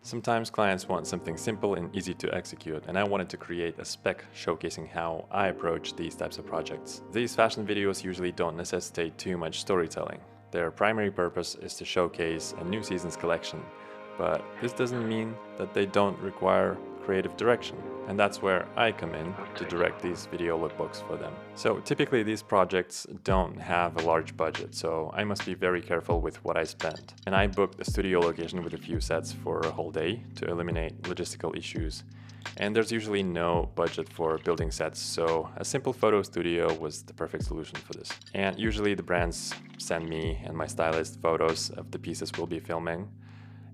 Sometimes clients want something simple and easy to execute, and I wanted to create a spec showcasing how I approach these types of projects. These fashion videos usually don't necessitate too much storytelling. Their primary purpose is to showcase a new season's collection, but this doesn't mean that they don't require creative direction, and that's where I come in to direct these video lookbooks for them. So typically these projects don't have a large budget, so I must be very careful with what I spend. And I booked a studio location with a few sets for a whole day to eliminate logistical issues. And there's usually no budget for building sets, so a simple photo studio was the perfect solution for this. And usually the brands send me and my stylist photos of the pieces we'll be filming.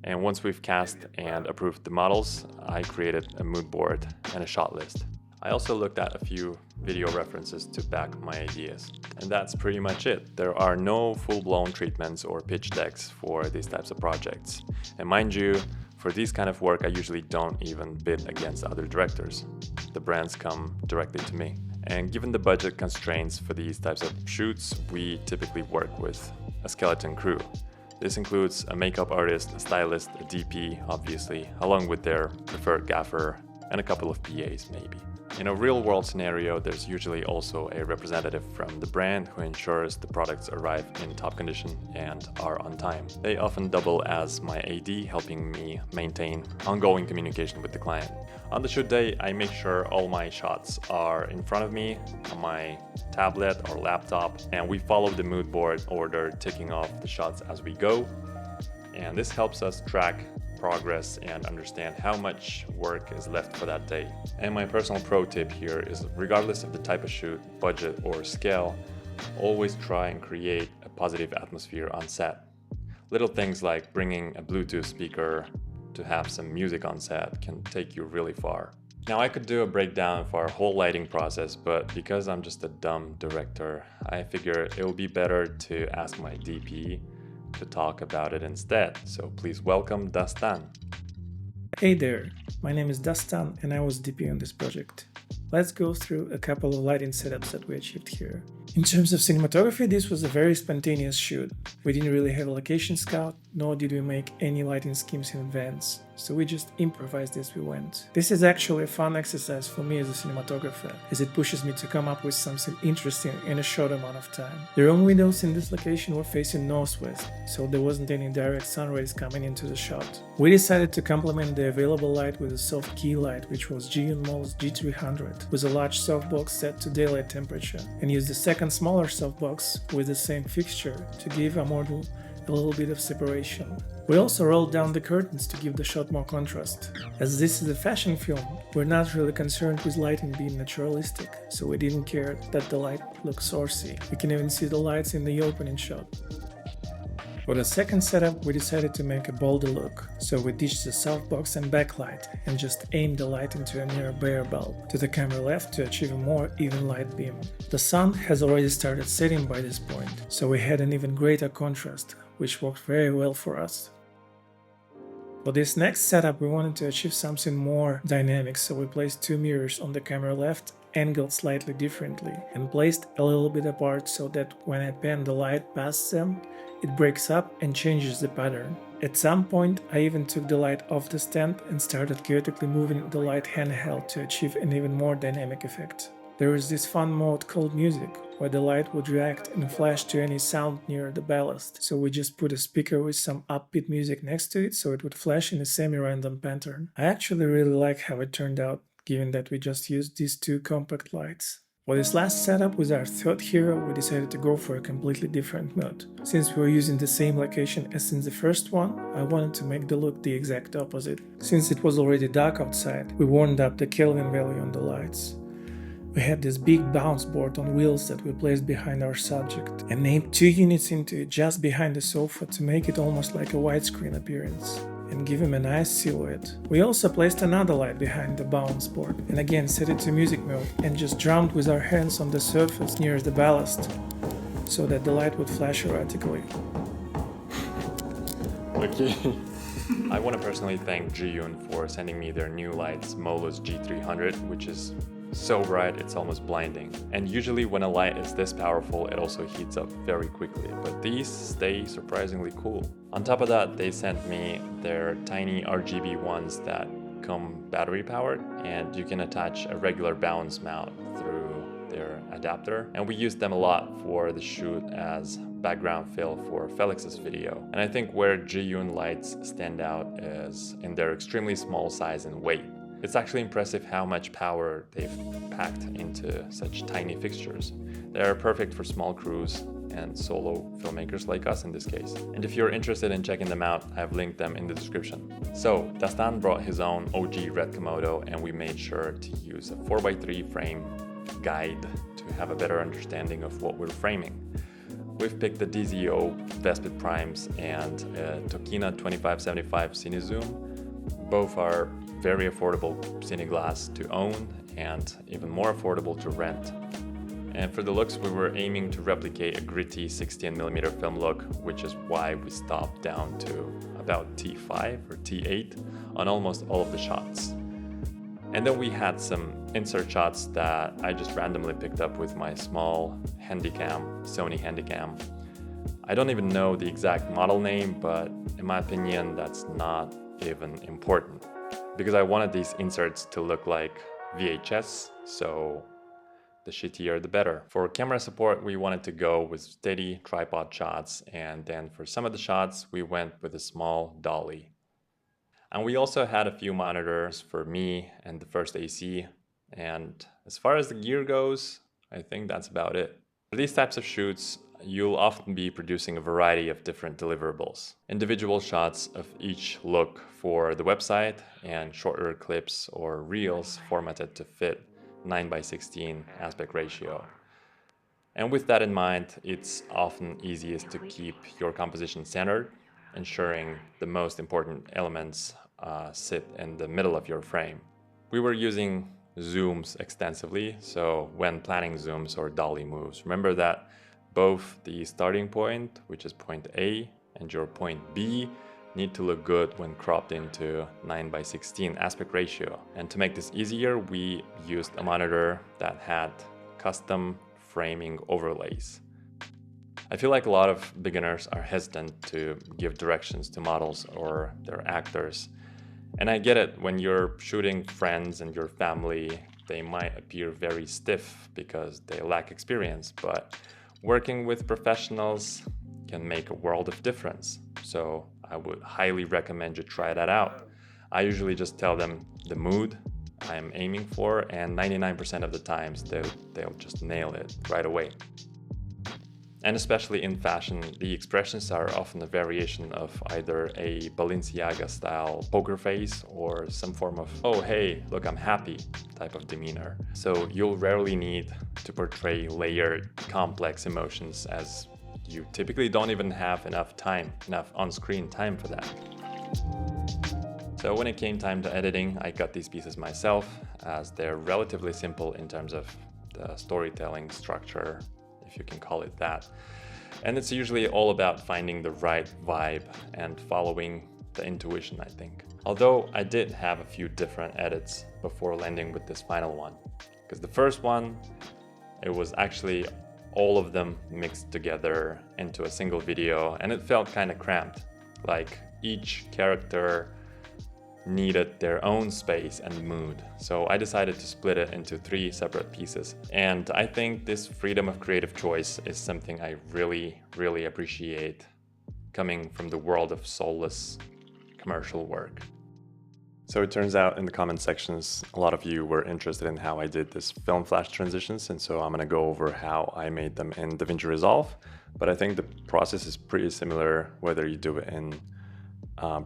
And once we've cast and approved the models, I created a mood board and a shot list. I also looked at a few video references to back my ideas. And that's pretty much it. There are no full-blown treatments or pitch decks for these types of projects. And mind you, for these kind of work, I usually don't even bid against other directors. The brands come directly to me. And given the budget constraints for these types of shoots, we typically work with a skeleton crew. This includes a makeup artist, a stylist, a DP, obviously, along with their preferred gaffer, and a couple of PAs maybe. In a real-world scenario, there's usually also a representative from the brand who ensures the products arrive in top condition and are on time. They often double as my AD, helping me maintain ongoing communication with the client. On the shoot day, I make sure all my shots are in front of me on my tablet or laptop, and we follow the mood board order, ticking off the shots as we go. And this helps us track progress and understand how much work is left for that day. And my personal pro tip here is, regardless of the type of shoot, budget, or scale, always try and create a positive atmosphere on set. Little things like bringing a Bluetooth speaker to have some music on set can take you really far. Now, I could do a breakdown of our whole lighting process, but because I'm just a dumb director, I figure it would be better to ask my DP to talk about it instead. So please welcome Dastan. Hey there, my name is Dastan and I was DP on this project. Let's go through a couple of lighting setups that we achieved here. In terms of cinematography, this was a very spontaneous shoot. We didn't really have a location scout, nor did we make any lighting schemes in advance, so we just improvised as we went. This is actually a fun exercise for me as a cinematographer, as it pushes me to come up with something interesting in a short amount of time. The room windows in this location were facing northwest, so there wasn't any direct sun rays coming into the shot. We decided to complement the available light with a soft key light, which was G&Mol's G300, with a large softbox set to daylight temperature, and used the second smaller softbox with the same fixture to give our model a little bit of separation. We also rolled down the curtains to give the shot more contrast. As this is a fashion film, we're not really concerned with lighting being naturalistic, so we didn't care that the light looks sourcey. You can even see the lights in the opening shot. For the second setup, we decided to make a bolder look, so we ditched the softbox and backlight and just aimed the light into a near bare bulb to the camera left to achieve a more even light beam. The sun has already started setting by this point, so we had an even greater contrast, which worked very well for us. For this next setup, we wanted to achieve something more dynamic, so we placed two mirrors on the camera left, angled slightly differently, and placed a little bit apart so that when I pan the light past them, it breaks up and changes the pattern. At some point, I even took the light off the stand and started chaotically moving the light handheld to achieve an even more dynamic effect. There is this fun mode called music, where the light would react and flash to any sound near the ballast, so we just put a speaker with some upbeat music next to it so it would flash in a semi-random pattern. I actually really like how it turned out, given that we just used these two compact lights. For this last setup with our third hero, we decided to go for a completely different mode. Since we were using the same location as in the first one, I wanted to make the look the exact opposite. Since it was already dark outside, we warmed up the Kelvin value on the lights. We had this big bounce board on wheels that we placed behind our subject and named 2 units into it just behind the sofa to make it almost like a widescreen appearance and give him a nice silhouette. We also placed another light behind the bounce board and again set it to music mode and just drummed with our hands on the surface near the ballast so that the light would flash erratically. Okay. I want to personally thank Jiyun for sending me their new lights, Molo's G300, which is so bright it's almost blinding. And usually when a light is this powerful, it also heats up very quickly, but these stay surprisingly cool. On top of that, they sent me their tiny RGB ones that come battery powered, and you can attach a regular balance mount through their adapter, and we used them a lot for the shoot as background fill for Felix's video. And I think where Jiyun lights stand out is in their extremely small size and weight. It's actually impressive how much power they've packed into such tiny fixtures. They are perfect for small crews and solo filmmakers like us in this case. And if you're interested in checking them out, I've linked them in the description. So Dastan brought his own OG red Komodo, and we made sure to use a 4x3 frame guide to have a better understanding of what we're framing. We've picked the DZO Vespid primes and a Tokina 2575 Cine zoom. Both are very affordable Cine glass to own and even more affordable to rent. And for the looks, we were aiming to replicate a gritty 16mm film look, which is why we stopped down to about T5 or T8 on almost all of the shots. And then we had some insert shots that I just randomly picked up with my small Handycam, Sony Handycam. I don't even know the exact model name, but in my opinion, that's not even important, because I wanted these inserts to look like VHS, so the shittier the better. For camera support, we wanted to go with steady tripod shots, and then for some of the shots, we went with a small dolly. And we also had a few monitors for me and the first AC, and as far as the gear goes, I think that's about it. For these types of shoots, you'll often be producing a variety of different deliverables. Individual shots of each look for the website, and shorter clips or reels formatted to fit 9:16 aspect ratio. And with that in mind, it's often easiest to keep your composition centered, ensuring the most important elements sit in the middle of your frame. We were using zooms extensively, so when planning zooms or dolly moves, remember that both the starting point, which is point A, and your point B need to look good when cropped into 9:16 aspect ratio. And to make this easier, we used a monitor that had custom framing overlays. I feel like a lot of beginners are hesitant to give directions to models or their actors. And I get it, when you're shooting friends and your family, they might appear very stiff because they lack experience, but working with professionals can make a world of difference. So I would highly recommend you try that out. I usually just tell them the mood I'm aiming for, and 99% of the times they'll just nail it right away. And especially in fashion, the expressions are often a variation of either a Balenciaga style poker face or some form of, oh hey, look, I'm happy type of demeanor. So you'll rarely need to portray layered, complex emotions, as you typically don't even have enough on-screen time for that. So when it came time to editing, I cut these pieces myself, as they're relatively simple in terms of the storytelling structure, if you can call it that. And it's usually all about finding the right vibe and following the intuition, I think. Although I did have a few different edits before landing with this final one, because the first one, it was actually all of them mixed together into a single video, and it felt kind of cramped. Like each character needed their own space and mood. So I decided to split it into 3 separate pieces. And I think this freedom of creative choice is something I really, really appreciate, coming from the world of soulless commercial work. So it turns out in the comment sections, a lot of you were interested in how I did this film flash transitions, and so I'm gonna go over how I made them in DaVinci Resolve. But I think the process is pretty similar whether you do it in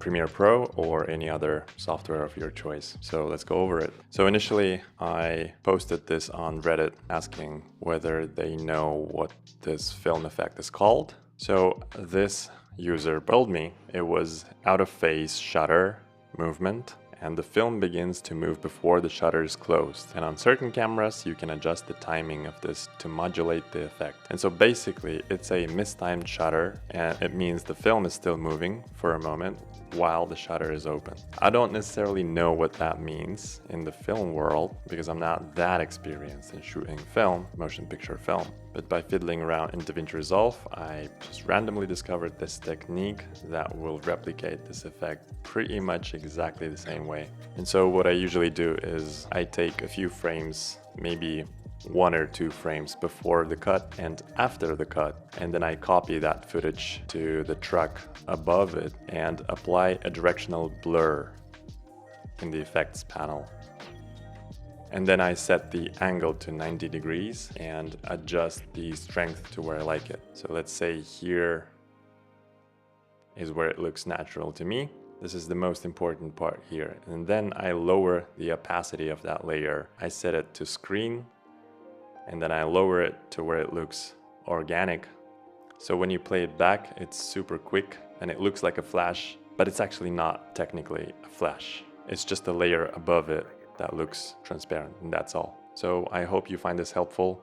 Premiere Pro or any other software of your choice. So let's go over it. So initially I posted this on Reddit asking whether they know what this film effect is called. So this user told me it was out of phase shutter movement, and the film begins to move before the shutter is closed. And on certain cameras, you can adjust the timing of this to modulate the effect. And so basically, it's a mistimed shutter, and it means the film is still moving for a moment while the shutter is open. I don't necessarily know what that means in the film world because I'm not that experienced in shooting film, motion picture film. But by fiddling around in DaVinci Resolve, I just randomly discovered this technique that will replicate this effect pretty much exactly the same way. And so what I usually do is I take a few frames, maybe 1 or 2 frames before the cut and after the cut, and then I copy that footage to the truck above it and apply a directional blur in the effects panel. And then I set the angle to 90 degrees and adjust the strength to where I like it. So let's say here is where it looks natural to me. This is the most important part here. And then I lower the opacity of that layer. I set it to screen, and then I lower it to where it looks organic. So when you play it back, it's super quick and it looks like a flash, but it's actually not technically a flash. It's just a layer above it that looks transparent, and that's all. So I hope you find this helpful,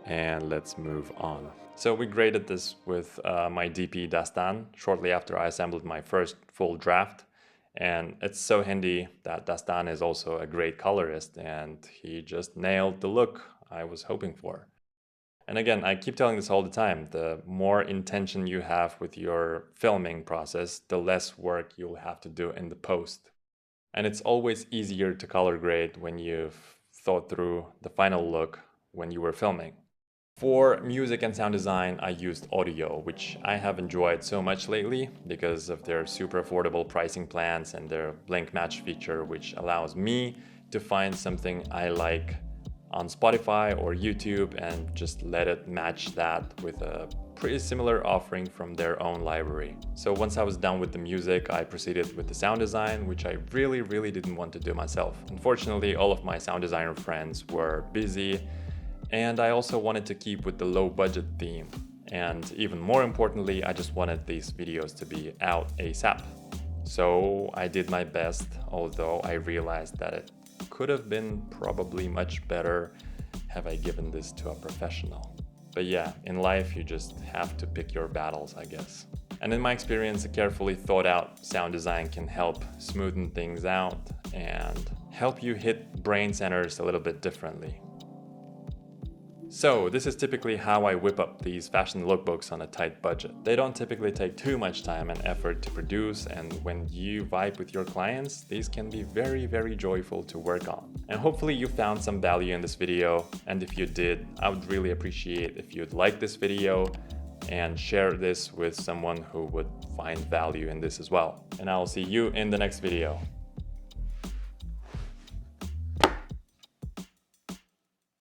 and let's move on. So we graded this with my DP Dastan shortly after I assembled my first full draft. And it's so handy that Dastan is also a great colorist, and he just nailed the look I was hoping for. And again, I keep telling this all the time, the more intention you have with your filming process, the less work you'll have to do in the post. And it's always easier to color grade when you've thought through the final look when you were filming. For music and sound design, I used Audio, which I have enjoyed so much lately because of their super affordable pricing plans and their blink match feature, which allows me to find something I like on Spotify or YouTube and just let it match that with a pretty similar offering from their own library. So once I was done with the music, I proceeded with the sound design, which I really didn't want to do myself. Unfortunately, all of my sound designer friends were busy, and I also wanted to keep with the low budget theme. And even more importantly, I just wanted these videos to be out ASAP. So I did my best, although I realized that it could have been probably much better have I given this to a professional. But yeah, in life you just have to pick your battles, I guess. And in my experience, a carefully thought out sound design can help smoothen things out and help you hit brain centers a little bit differently. So this is typically how I whip up these fashion lookbooks on a tight budget. They don't typically take too much time and effort to produce, and when you vibe with your clients, these can be very joyful to work on. And hopefully you found some value in this video, and if you did, I would really appreciate if you'd like this video and share this with someone who would find value in this as well. And I'll see you in the next video.